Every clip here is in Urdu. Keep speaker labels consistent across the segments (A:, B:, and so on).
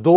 A: 2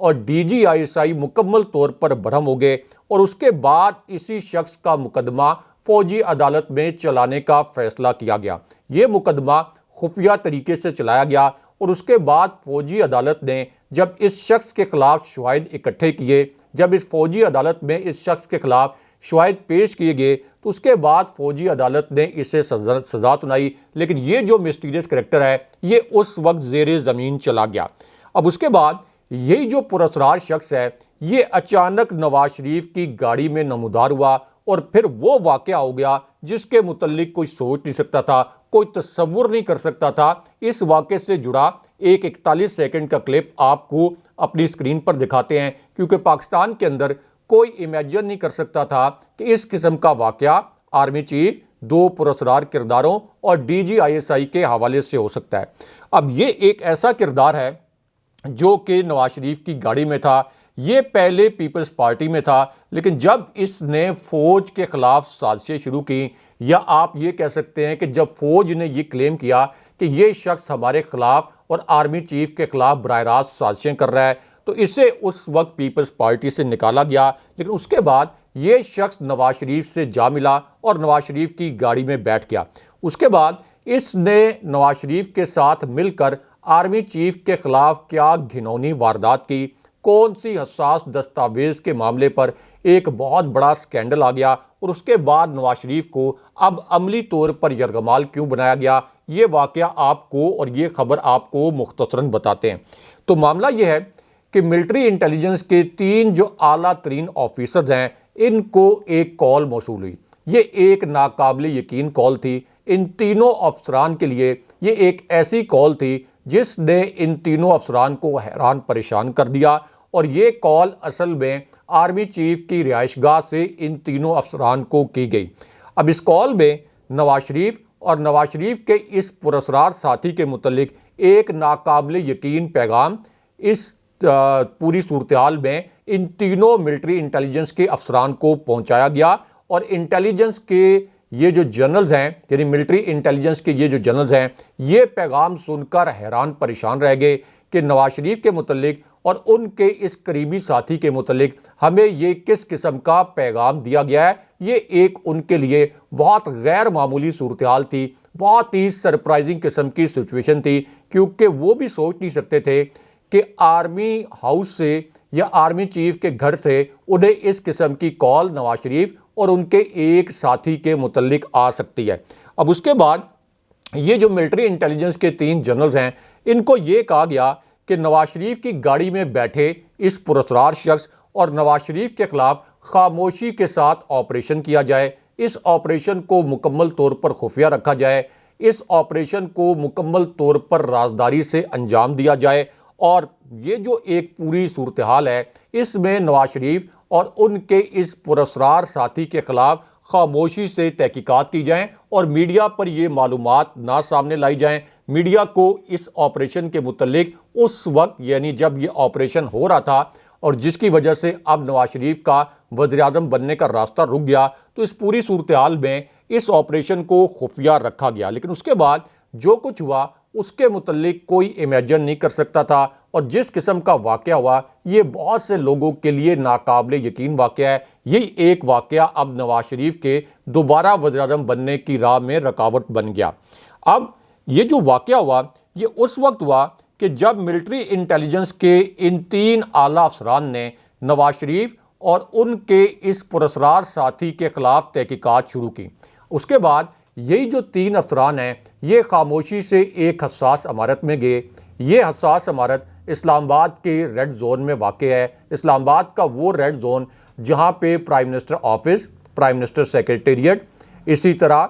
A: اور DGISI مکمل طور پر برہم ہو گئے اور اس کے بعد اسی شخص کا مقدمہ فوجی عدالت میں چلانے کا فیصلہ کیا گیا۔ یہ مقدمہ خفیہ طریقے سے چلایا گیا اور اس کے بعد فوجی عدالت نے جب اس شخص کے خلاف شواہد اکٹھے کیے، جب اس فوجی عدالت میں اس شخص کے خلاف شواہد پیش کیے گئے تو اس کے بعد فوجی عدالت نے اسے سزا سنائی، لیکن یہ جو مسٹیریس کریکٹر ہے یہ اس وقت زیر زمین چلا گیا۔ اب اس کے بعد یہی جو پراسرار شخص ہے یہ اچانک نواز شریف کی گاڑی میں نمودار ہوا اور پھر وہ واقعہ ہو گیا جس کے متعلق کوئی سوچ نہیں سکتا تھا، کوئی تصور نہیں کر سکتا تھا۔ اس واقعے سے جڑا ایک 41 سیکنڈ کا کلپ آپ کو اپنی اسکرین پر دکھاتے ہیں، کیونکہ پاکستان کے اندر کوئی امیجن نہیں کر سکتا تھا کہ اس قسم کا واقعہ آرمی چیف، دو پراسرار کرداروں اور DGISI کے حوالے سے ہو سکتا ہے۔ اب یہ ایک ایسا کردار ہے جو کہ نواز شریف کی گاڑی میں تھا، یہ پہلے پیپلز پارٹی میں تھا، لیکن جب اس نے فوج کے خلاف سازشیں شروع کی، یا آپ یہ کہہ سکتے ہیں کہ جب فوج نے یہ کلیم کیا کہ یہ شخص ہمارے خلاف اور آرمی چیف کے خلاف براہ راست سازشیں کر رہا ہے، تو اسے اس وقت پیپلز پارٹی سے نکالا گیا۔ لیکن اس کے بعد یہ شخص نواز شریف سے جا ملا اور نواز شریف کی گاڑی میں بیٹھ گیا۔ اس کے بعد اس نے نواز شریف کے ساتھ مل کر آرمی چیف کے خلاف کیا گھنونی واردات کی، کون سی حساس دستاویز کے معاملے پر ایک بہت بڑا سکینڈل آ گیا، اور اس کے بعد نواز شریف کو اب عملی طور پر یرغمال کیوں بنایا گیا، یہ واقعہ آپ کو اور یہ خبر آپ کو مختصراً بتاتے ہیں۔ تو معاملہ یہ ہے کہ ملٹری انٹیلیجنس کے 3 جو اعلیٰ ترین آفیسرز ہیں ان کو ایک کال موصول ہوئی۔ یہ ایک ناقابل یقین کال تھی۔ ان تینوں افسران کے لیے یہ ایک ایسی کال تھی جس نے ان تینوں افسران کو حیران پریشان کر دیا، اور یہ کال اصل میں آرمی چیف کی رہائش گاہ سے ان تینوں افسران کو کی گئی۔ اب اس کال میں نواز شریف اور نواز شریف کے اس پراسرار ساتھی کے متعلق ایک ناقابل یقین پیغام اس پوری صورتحال میں ان تینوں ملٹری انٹیلیجنس کے افسران کو پہنچایا گیا، اور انٹیلیجنس کے یہ جو جنرلز ہیں، یعنی ملٹری انٹیلیجنس کے یہ جو جنرلز ہیں، یہ پیغام سن کر حیران پریشان رہ گئے کہ نواز شریف کے متعلق اور ان کے اس قریبی ساتھی کے متعلق ہمیں یہ کس قسم کا پیغام دیا گیا ہے۔ یہ ایک ان کے لیے بہت غیر معمولی صورتحال تھی، بہت ہی سرپرائزنگ قسم کی سچویشن تھی، کیونکہ وہ بھی سوچ نہیں سکتے تھے کہ آرمی ہاؤس سے یا آرمی چیف کے گھر سے انہیں اس قسم کی کال نواز شریف اور ان کے ایک ساتھی کے متعلق آ سکتی ہے۔ اب اس کے بعد یہ جو ملٹری انٹیلیجنس کے 3 جنرلز ہیں ان کو یہ کہا گیا کہ نواز شریف کی گاڑی میں بیٹھے اس پراسرار شخص اور نواز شریف کے خلاف خاموشی کے ساتھ آپریشن کیا جائے، اس آپریشن کو مکمل طور پر خفیہ رکھا جائے، اس آپریشن کو مکمل طور پر رازداری سے انجام دیا جائے، اور یہ جو ایک پوری صورتحال ہے اس میں نواز شریف اور ان کے اس پراسرار ساتھی کے خلاف خاموشی سے تحقیقات کی جائیں اور میڈیا پر یہ معلومات نہ سامنے لائی جائیں۔ میڈیا کو اس آپریشن کے متعلق اس وقت، یعنی جب یہ آپریشن ہو رہا تھا اور جس کی وجہ سے اب نواز شریف کا وزیر اعظم بننے کا راستہ رک گیا، تو اس پوری صورتحال میں اس آپریشن کو خفیہ رکھا گیا۔ لیکن اس کے بعد جو کچھ ہوا اس کے متعلق کوئی امیجن نہیں کر سکتا تھا، اور جس قسم کا واقعہ ہوا یہ بہت سے لوگوں کے لیے ناقابل یقین واقعہ ہے۔ یہ ایک واقعہ اب نواز شریف کے دوبارہ وزیر اعظم بننے کی راہ میں رکاوٹ بن گیا۔ اب یہ جو واقعہ ہوا یہ اس وقت ہوا کہ جب ملٹری انٹیلیجنس کے ان 3 اعلیٰ افسران نے نواز شریف اور ان کے اس پراسرار ساتھی کے خلاف تحقیقات شروع کی۔ اس کے بعد یہی جو 3 افسران ہیں یہ خاموشی سے ایک حساس عمارت میں گئے۔ یہ حساس عمارت اسلام آباد کے ریڈ زون میں واقع ہے۔ اسلام آباد کا وہ ریڈ زون جہاں پہ prime minister office, prime minister secretariat, اسی طرح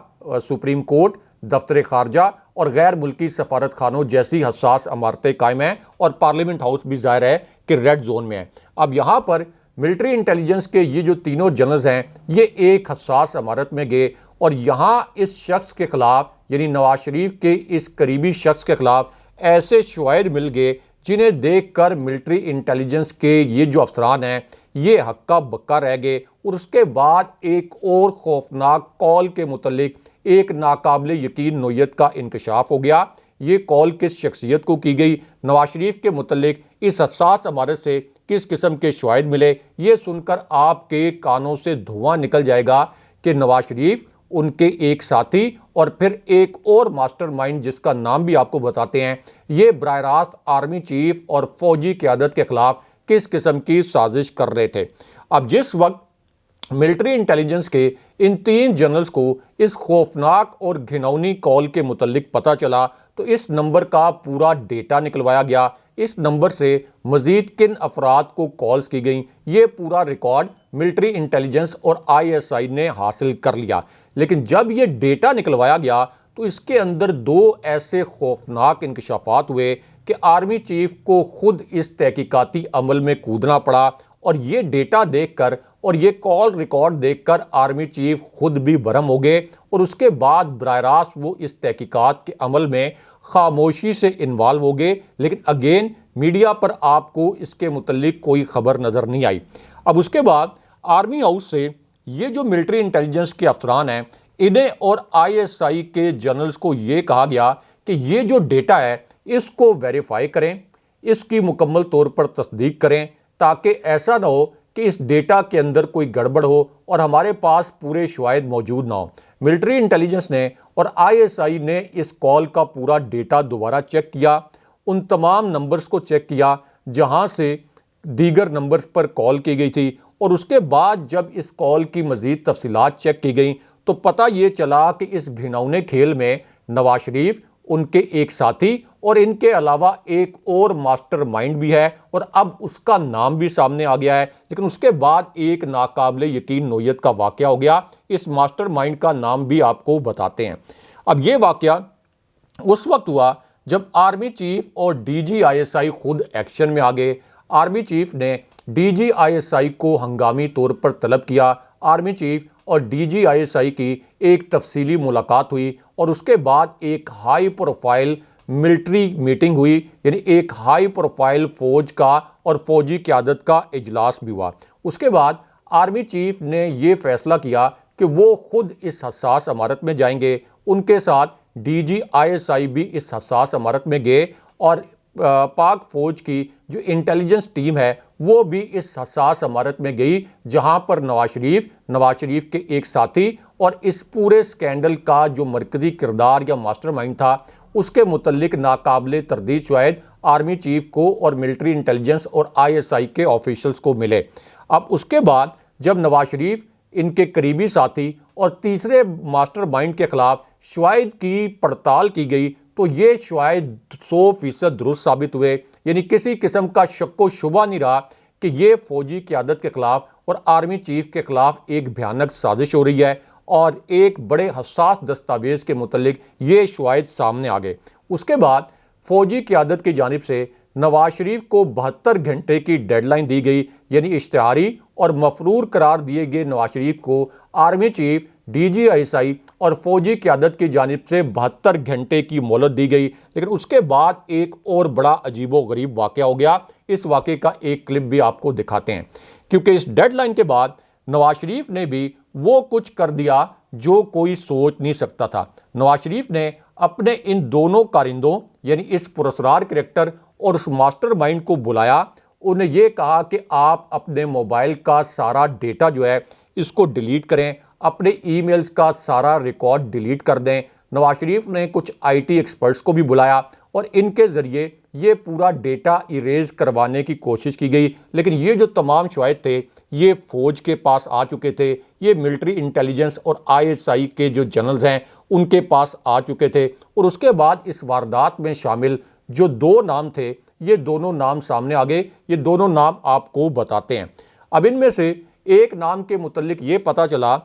A: سپریم کورٹ، دفتر خارجہ اور غیر ملکی سفارت خانوں جیسی حساس عمارتیں قائم ہیں، اور پارلیمنٹ ہاؤس بھی ظاہر ہے کہ ریڈ زون میں ہے۔ اب یہاں پر ملٹری انٹیلیجنس کے یہ جو تینوں جنرلز ہیں یہ ایک حساس عمارت میں گئے، اور یہاں اس شخص کے خلاف، یعنی نواز شریف کے اس قریبی شخص کے خلاف ایسے شواہد مل گئے جنہیں دیکھ کر ملٹری انٹیلیجنس کے یہ جو افسران ہیں یہ ہکا بکا رہ گئے۔ اور اس کے بعد ایک اور خوفناک کال کے متعلق ایک ناقابل یقین نوعیت کا انکشاف ہو گیا۔ یہ کال کس شخصیت کو کی گئی؟ نواز شریف کے متعلق اس حساس عمارت سے کس قسم کے شواہد ملے، یہ سن کر آپ کے کانوں سے دھواں نکل جائے گا کہ نواز شریف، ان کے ایک ساتھی اور پھر ایک اور ماسٹر مائنڈ جس کا نام بھی آپ کو بتاتے ہیں، یہ براہ راست آرمی چیف اور فوجی قیادت کے خلاف کس قسم کی سازش کر رہے تھے۔ اب جس وقت ملٹری انٹیلیجنس کے ان 3 جنرلز کو اس خوفناک اور گھناؤنی کال کے متعلق پتہ چلا تو اس نمبر کا پورا ڈیٹا نکلوایا گیا۔ اس نمبر سے مزید کن افراد کو کالز کی گئیں، یہ پورا ریکارڈ ملٹری انٹیلیجنس اور ISI نے حاصل کر لیا۔ لیکن جب یہ ڈیٹا نکلوایا گیا تو اس کے اندر 2 ایسے خوفناک انکشافات ہوئے کہ آرمی چیف کو خود اس تحقیقاتی عمل میں کودنا پڑا، اور یہ ڈیٹا دیکھ کر اور یہ کال ریکارڈ دیکھ کر آرمی چیف خود بھی برہم ہو گئے، اور اس کے بعد براہ راست وہ اس تحقیقات کے عمل میں خاموشی سے انوالو ہو گئے، لیکن اگین میڈیا پر آپ کو اس کے متعلق کوئی خبر نظر نہیں آئی۔ اب اس کے بعد آرمی ہاؤس سے یہ جو ملٹری انٹیلیجنس کے افسران ہیں، انہیں اور ISI کے جنرلز کو یہ کہا گیا کہ یہ جو ڈیٹا ہے اس کو ویریفائی کریں، اس کی مکمل طور پر تصدیق کریں، تاکہ ایسا نہ ہو کہ اس ڈیٹا کے اندر کوئی گڑبڑ ہو اور ہمارے پاس پورے شواہد موجود نہ ہوں۔ ملٹری انٹیلیجنس نے اور ISI نے اس کال کا پورا ڈیٹا دوبارہ چیک کیا، ان تمام نمبرز کو چیک کیا جہاں سے دیگر نمبرز پر کال کی گئی تھی، اور اس کے بعد جب اس کال کی مزید تفصیلات چیک کی گئیں تو پتہ یہ چلا کہ اس گھناؤنے کھیل میں نواز شریف، ان کے ایک ساتھی اور ان کے علاوہ ایک اور ماسٹر مائنڈ بھی ہے، اور اب اس کا نام بھی سامنے آ گیا ہے۔ لیکن اس کے بعد ایک ناقابل یقین نوعیت کا واقعہ ہو گیا، اس ماسٹر مائنڈ کا نام بھی آپ کو بتاتے ہیں۔ اب یہ واقعہ اس وقت ہوا جب آرمی چیف اور DG ISI خود ایکشن میں آ گئے۔ آرمی چیف نے DG ISI کو ہنگامی طور پر طلب کیا۔ آرمی چیف اور DG ISI کی ایک تفصیلی ملاقات ہوئی، اور اس کے بعد ایک ہائی پروفائل ملٹری میٹنگ ہوئی، یعنی ایک ہائی پروفائل فوج کا اور فوجی قیادت کا اجلاس بھی ہوا۔ اس کے بعد آرمی چیف نے یہ فیصلہ کیا کہ وہ خود اس حساس عمارت میں جائیں گے، ان کے ساتھ DG ISI بھی اس حساس عمارت میں گئے، اور پاک فوج کی جو انٹیلیجنس ٹیم ہے وہ بھی اس حساس عمارت میں گئی جہاں پر نواز شریف کے ایک ساتھی اور اس پورے سکینڈل کا جو مرکزی کردار یا ماسٹر مائنڈ تھا اس کے متعلق ناقابل تردید شواہد آرمی چیف کو اور ملٹری انٹیلیجنس اور ISI کے آفیشلز کو ملے۔ اب اس کے بعد جب نواز شریف، ان کے قریبی ساتھی اور تیسرے ماسٹر مائنڈ کے خلاف شواہد کی پڑتال کی گئی تو یہ شواہد 100% درست ثابت ہوئے، یعنی کسی قسم کا شک و شبہ نہیں رہا کہ یہ فوجی قیادت کے خلاف اور آرمی چیف کے خلاف ایک بھیانک سازش ہو رہی ہے، اور ایک بڑے حساس دستاویز کے متعلق یہ شواہد سامنے آ گئے۔ اس کے بعد فوجی قیادت کی جانب سے نواز شریف کو 72 گھنٹے کی ڈیڈ لائن دی گئی، یعنی اشتہاری اور مفرور قرار دیے گئے نواز شریف کو آرمی چیف، DG ISI اور فوجی قیادت کی جانب سے 72 گھنٹے کی مہلت دی گئی۔ لیکن اس کے بعد ایک اور بڑا عجیب و غریب واقعہ ہو گیا، اس واقعے کا ایک کلپ بھی آپ کو دکھاتے ہیں، کیونکہ اس ڈیڈ لائن کے بعد نواز شریف نے بھی وہ کچھ کر دیا جو کوئی سوچ نہیں سکتا تھا۔ نواز شریف نے اپنے ان دونوں کارندوں، یعنی اس پراسرار کریکٹر اور اس ماسٹر مائنڈ کو بلایا، انہیں یہ کہا کہ آپ اپنے موبائل کا سارا ڈیٹا جو ہے اس کو ڈیلیٹ کریں، اپنے ای میلز کا سارا ریکارڈ ڈیلیٹ کر دیں۔ نواز شریف نے کچھ IT ایکسپرٹس کو بھی بلایا اور ان کے ذریعے یہ پورا ڈیٹا ایریز کروانے کی کوشش کی گئی، لیکن یہ جو تمام شواہد تھے یہ فوج کے پاس آ چکے تھے، یہ ملٹری انٹیلیجنس اور ISI کے جو جنرلز ہیں ان کے پاس آ چکے تھے، اور اس کے بعد اس واردات میں شامل جو 2 نام تھے یہ دونوں نام سامنے آ گئے۔ یہ دونوں نام آپ کو بتاتے ہیں۔ اب ان میں سے ایک نام کے متعلق یہ پتہ چلا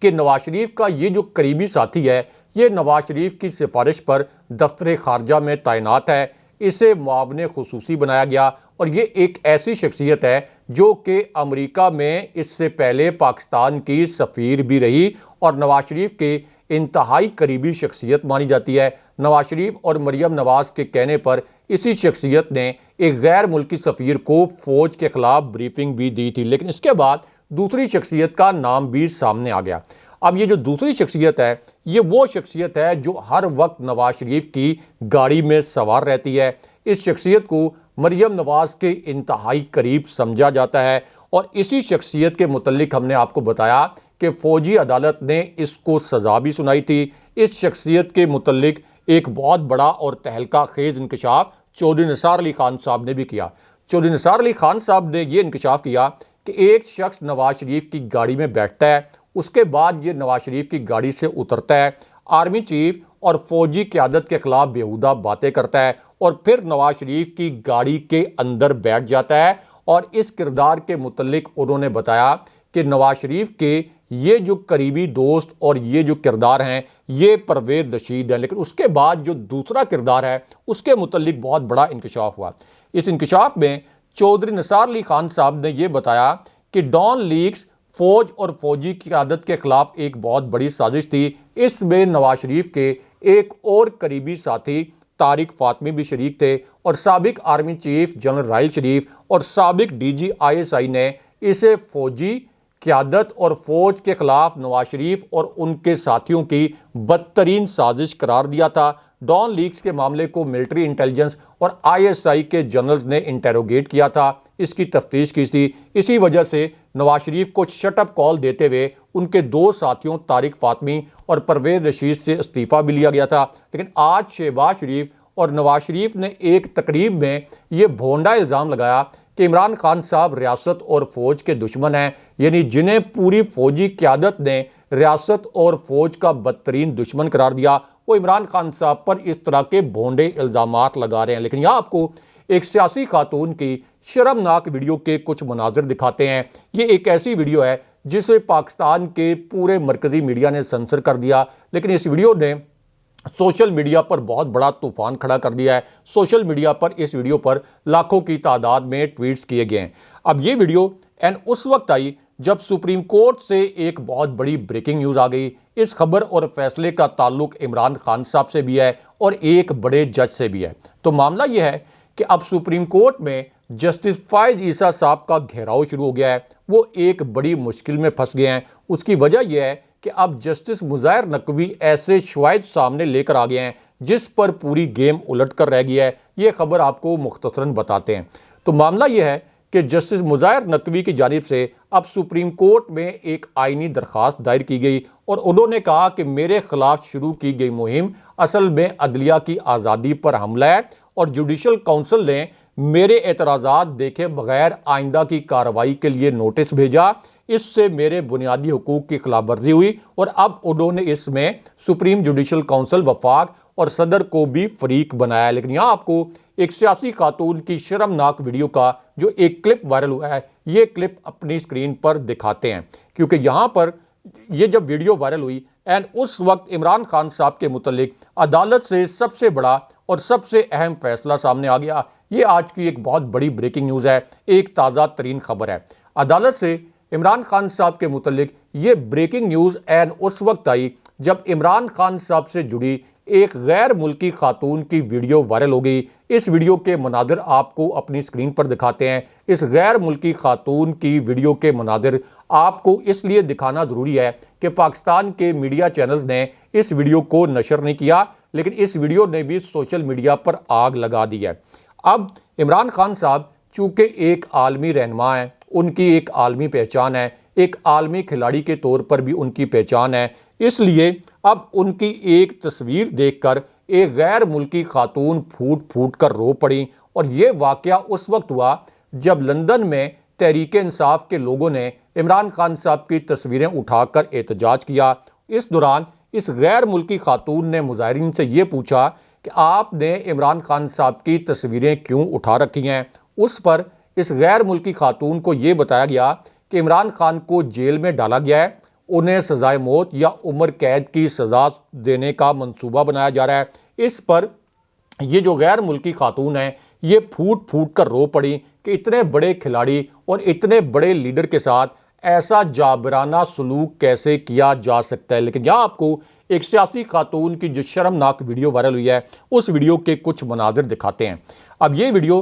A: کہ نواز شریف کا یہ جو قریبی ساتھی ہے یہ نواز شریف کی سفارش پر دفتر خارجہ میں تعینات ہے، اسے معاون خصوصی بنایا گیا، اور یہ ایک ایسی شخصیت ہے جو کہ امریکہ میں اس سے پہلے پاکستان کی سفیر بھی رہی اور نواز شریف کے انتہائی قریبی شخصیت مانی جاتی ہے۔ نواز شریف اور مریم نواز کے کہنے پر اسی شخصیت نے ایک غیر ملکی سفیر کو فوج کے خلاف بریفنگ بھی دی تھی، لیکن اس کے بعد دوسری شخصیت کا نام بھی سامنے آ گیا۔ اب یہ جو دوسری شخصیت ہے یہ وہ شخصیت ہے جو ہر وقت نواز شریف کی گاڑی میں سوار رہتی ہے۔ اس شخصیت کو مریم نواز کے انتہائی قریب سمجھا جاتا ہے، اور اسی شخصیت کے متعلق ہم نے آپ کو بتایا کہ فوجی عدالت نے اس کو سزا بھی سنائی تھی۔ اس شخصیت کے متعلق ایک بہت بڑا اور تہلکہ خیز انکشاف چودھری نثار علی خان صاحب نے بھی کیا۔ چودھری نثار علی خان صاحب نے یہ انکشاف کیا کہ ایک شخص نواز شریف کی گاڑی میں بیٹھتا ہے، اس کے بعد یہ نواز شریف کی گاڑی سے اترتا ہے، آرمی چیف اور فوجی قیادت کے خلاف بیہودہ باتیں کرتا ہے، اور پھر نواز شریف کی گاڑی کے اندر بیٹھ جاتا ہے۔ اور اس کردار کے متعلق انہوں نے بتایا کہ نواز شریف کے یہ جو قریبی دوست اور یہ جو کردار ہیں یہ پرویز رشید ہیں، لیکن اس کے بعد جو دوسرا کردار ہے اس کے متعلق بہت بڑا انکشاف ہوا۔ اس انکشاف میں چودھری نثار علی خان صاحب نے یہ بتایا کہ ڈان لیکس فوج اور فوجی قیادت کے خلاف ایک بہت بڑی سازش تھی۔ اس میں نواز شریف کے ایک اور قریبی ساتھی طارق فاطمی بھی شریک تھے، اور سابق army chief general Raheel Sharif اور سابق ڈی جی ISI نے اسے فوجی قیادت اور فوج کے خلاف نواز شریف اور ان کے ساتھیوں کی بدترین سازش قرار دیا تھا۔ ڈان لیکس کے معاملے کو ملٹری انٹیلیجنس اور ISI کے جنرلز نے انٹیروگیٹ کیا تھا، اس کی تفتیش کی تھی۔ اسی وجہ سے نواز شریف کو شٹ اپ کال دیتے ہوئے ان کے دو ساتھیوں طارق فاطمی اور پرویز رشید سے استعفیٰ بھی لیا گیا تھا۔ لیکن آج شہباز شریف اور نواز شریف نے ایک تقریب میں یہ بھونڈا الزام لگایا کہ عمران خان صاحب ریاست اور فوج کے دشمن ہیں، یعنی جنہیں پوری فوجی قیادت نے ریاست اور فوج کا بدترین دشمن قرار دیا، وہ عمران خان صاحب پر اس طرح کے بھونڈے الزامات لگا رہے ہیں۔ لیکن یہاں آپ کو ایک سیاسی خاتون کی شرمناک ویڈیو کے کچھ مناظر دکھاتے ہیں۔ یہ ایک ایسی ویڈیو ہے جسے پاکستان کے پورے مرکزی میڈیا نے سنسر کر دیا، لیکن اس ویڈیو نے سوشل میڈیا پر بہت بڑا طوفان کھڑا کر دیا ہے۔ سوشل میڈیا پر اس ویڈیو پر لاکھوں کی تعداد میں ٹویٹس کیے گئے ہیں۔ اب یہ ویڈیو اس وقت آئی جب سپریم کورٹ سے ایک بہت بڑی بریکنگ نیوز آ گئی۔ اس خبر اور فیصلے کا تعلق عمران خان صاحب سے بھی ہے اور ایک بڑے جج سے بھی ہے۔ تو معاملہ یہ ہے کہ اب سپریم کورٹ میں جسٹس فائز عیسیٰ صاحب کا گھیراؤ شروع ہو گیا ہے، وہ ایک بڑی مشکل میں پھنس گئے ہیں۔ اس کی وجہ یہ ہے کہ اب جسٹس مظاہر نقوی ایسے شواہد سامنے لے کر آ گئے ہیں جس پر پوری گیم الٹ کر رہ گیا ہے۔ یہ خبر آپ کو مختصراً بتاتے ہیں۔ تو معاملہ یہ ہے کہ جسٹس مظاہر نقوی کی جانب سے اب سپریم کورٹ میں ایک آئینی درخواست دائر کی گئی، اور انہوں نے کہا کہ میرے خلاف شروع کی گئی مہم اصل میں عدلیہ کی آزادی پر حملہ ہے، اور جوڈیشل کونسل نے میرے اعتراضات دیکھے بغیر آئندہ کی کارروائی کے لیے نوٹس بھیجا، اس سے میرے بنیادی حقوق کی خلاف ورزی ہوئی، اور اب انہوں نے اس میں سپریم جوڈیشل کونسل وفاق اور صدر کو بھی فریق بنایا ہے۔ لیکن یہاں آپ کو ایک سیاسی خاتون کی شرمناک ویڈیو کا جو ایک کلپ وائرل ہوا ہے، یہ کلپ اپنی سکرین پر دکھاتے ہیں، کیونکہ یہاں پر یہ جب ویڈیو وائرل ہوئی اس وقت عمران خان صاحب کے متعلق عدالت سے سب سے بڑا اور سب سے اہم فیصلہ سامنے آ گیا۔ یہ آج کی ایک بہت بڑی بریکنگ نیوز ہے، ایک تازہ ترین خبر ہے۔ عدالت سے عمران خان صاحب کے متعلق یہ بریکنگ نیوز اس وقت آئی جب عمران خان صاحب سے جڑی ایک غیر ملکی خاتون کی ویڈیو وائرل ہو گئی۔ اس ویڈیو کے مناظر آپ کو اپنی سکرین پر دکھاتے ہیں۔ اس غیر ملکی خاتون کی ویڈیو کے مناظر آپ کو اس لیے دکھانا ضروری ہے کہ پاکستان کے میڈیا چینلز نے اس ویڈیو کو نشر نہیں کیا، لیکن اس ویڈیو نے بھی سوشل میڈیا پر آگ لگا دی ہے۔ اب عمران خان صاحب چونکہ ایک عالمی رہنما ہیں، ان کی ایک عالمی پہچان ہے، ایک عالمی کھلاڑی کے طور پر بھی ان کی پہچان ہے، اس لیے اب ان کی ایک تصویر دیکھ کر ایک غیر ملکی خاتون پھوٹ پھوٹ کر رو پڑی، اور یہ واقعہ اس وقت ہوا جب لندن میں تحریک انصاف کے لوگوں نے عمران خان صاحب کی تصویریں اٹھا کر احتجاج کیا۔ اس دوران اس غیر ملکی خاتون نے مظاہرین سے یہ پوچھا کہ آپ نے عمران خان صاحب کی تصویریں کیوں اٹھا رکھی ہیں؟ اس پر اس غیر ملکی خاتون کو یہ بتایا گیا کہ عمران خان کو جیل میں ڈالا گیا ہے، انہیں سزائے موت یا عمر قید کی سزا دینے کا منصوبہ بنایا جا رہا ہے۔ اس پر یہ جو غیر ملکی خاتون ہیں یہ پھوٹ پھوٹ کر رو پڑی کہ اتنے بڑے کھلاڑی اور اتنے بڑے لیڈر کے ساتھ ایسا جابرانہ سلوک کیسے کیا جا سکتا ہے۔ لیکن یہاں آپ کو ایک سیاسی خاتون کی جو شرمناک ویڈیو وائرل ہوئی ہے اس ویڈیو کے کچھ مناظر دکھاتے ہیں۔ اب یہ ویڈیو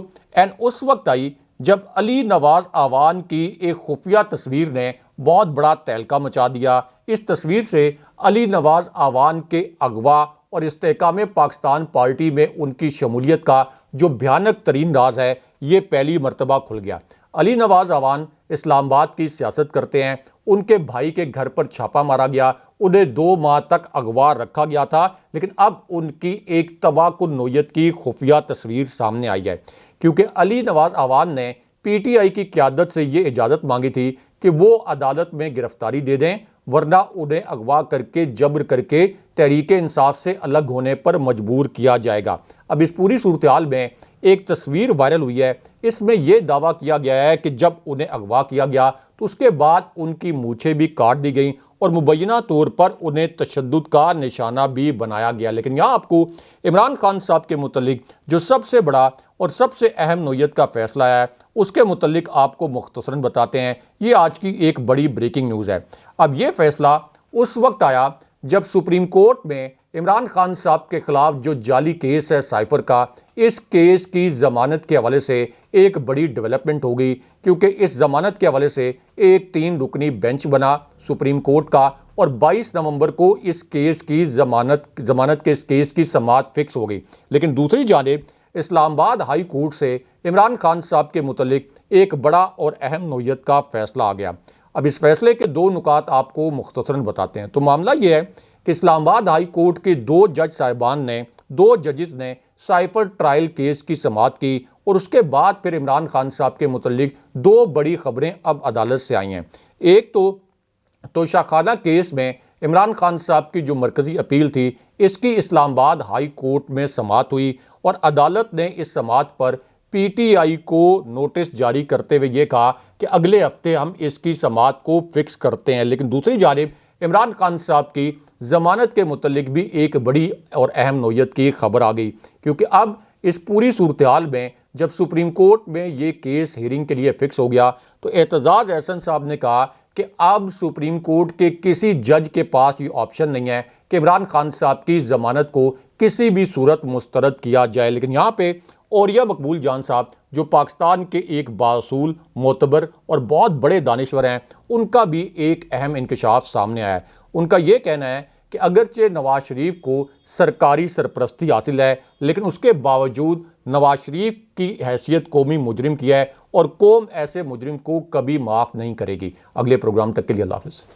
A: اس وقت آئی جب علی نواز آوان کی ایک خفیہ تصویر نے بہت بڑا تہلکہ مچا دیا۔ اس تصویر سے علی نواز آوان کے اغوا اور استحکام پاکستان پارٹی میں ان کی شمولیت کا جو بھیانک ترین راز ہے یہ پہلی مرتبہ کھل گیا۔ علی نواز اعوان اسلام آباد کی سیاست کرتے ہیں، ان کے بھائی کے گھر پر چھاپا مارا گیا، انہیں 2 ماہ تک اغوا رکھا گیا تھا، لیکن اب ان کی ایک تباہ کن نوعیت کی خفیہ تصویر سامنے آئی ہے، کیونکہ علی نواز اعوان نے پی ٹی آئی کی قیادت سے یہ اجازت مانگی تھی کہ وہ عدالت میں گرفتاری دے دیں، ورنہ انہیں اغوا کر کے جبر کر کے تحریک انصاف سے الگ ہونے پر مجبور کیا جائے گا۔ اب اس پوری صورتحال میں ایک تصویر وائرل ہوئی ہے، اس میں یہ دعویٰ کیا گیا ہے کہ جب انہیں اغوا کیا گیا تو اس کے بعد ان کی مونچھیں بھی کاٹ دی گئیں اور مبینہ طور پر انہیں تشدد کا نشانہ بھی بنایا گیا۔ لیکن یہاں آپ کو عمران خان صاحب کے متعلق جو سب سے بڑا اور سب سے اہم نوعیت کا فیصلہ ہے، اس کے متعلق آپ کو مختصراً بتاتے ہیں۔ یہ آج کی ایک بڑی بریکنگ نیوز ہے۔ اب یہ فیصلہ اس وقت آیا جب سپریم کورٹ میں عمران خان صاحب کے خلاف جو جعلی کیس ہے سائفر کا، اس کیس کی ضمانت کے حوالے سے ایک بڑی ڈیولپمنٹ ہو گئی، کیونکہ اس ضمانت کے حوالے سے ایک 3 رکنی بینچ بنا سپریم کورٹ کا، اور 22 نومبر کو اس کیس کی ضمانت کے اس کیس کی سماعت فکس ہو گئی۔ لیکن دوسری جانب اسلام آباد ہائی کورٹ سے عمران خان صاحب کے متعلق ایک بڑا اور اہم نوعیت کا فیصلہ آ گیا۔ اب اس فیصلے کے 2 نکات آپ کو مختصراً بتاتے ہیں۔ تو معاملہ یہ ہے کہ اسلام آباد ہائی کورٹ کے 2 جج صاحبان نے 2 ججز نے سائفر ٹرائل کیس کی سماعت کی، اور اس کے بعد پھر عمران خان صاحب کے متعلق 2 بڑی خبریں اب عدالت سے آئی ہیں۔ ایک تو توشہ خانہ کیس میں عمران خان صاحب کی جو مرکزی اپیل تھی، اس کی اسلام آباد ہائی کورٹ میں سماعت ہوئی، اور عدالت نے اس سماعت پر پی ٹی آئی کو نوٹس جاری کرتے ہوئے یہ کہا کہ اگلے ہفتے ہم اس کی سماعت کو فکس کرتے ہیں۔ لیکن دوسری جانب عمران خان صاحب کی ضمانت کے متعلق بھی ایک بڑی اور اہم نوعیت کی خبر آ گئی، کیونکہ اب اس پوری صورتحال میں جب سپریم کورٹ میں یہ کیس ہیئرنگ کے لیے فکس ہو گیا تو اعتزاز احسن صاحب نے کہا کہ اب سپریم کورٹ کے کسی جج کے پاس یہ آپشن نہیں ہے کہ عمران خان صاحب کی ضمانت کو کسی بھی صورت مسترد کیا جائے۔ لیکن یہاں پہ اوریہ مقبول جان صاحب جو پاکستان کے ایک بااصول، معتبر اور بہت بڑے دانشور ہیں، ان کا بھی ایک اہم انکشاف سامنے آیا ہے۔ ان کا یہ کہنا ہے کہ اگرچہ نواز شریف کو سرکاری سرپرستی حاصل ہے، لیکن اس کے باوجود نواز شریف کی حیثیت قومی مجرم کی ہے، اور قوم ایسے مجرم کو کبھی معاف نہیں کرے گی۔ اگلے پروگرام تک کے لیے اللہ حافظ۔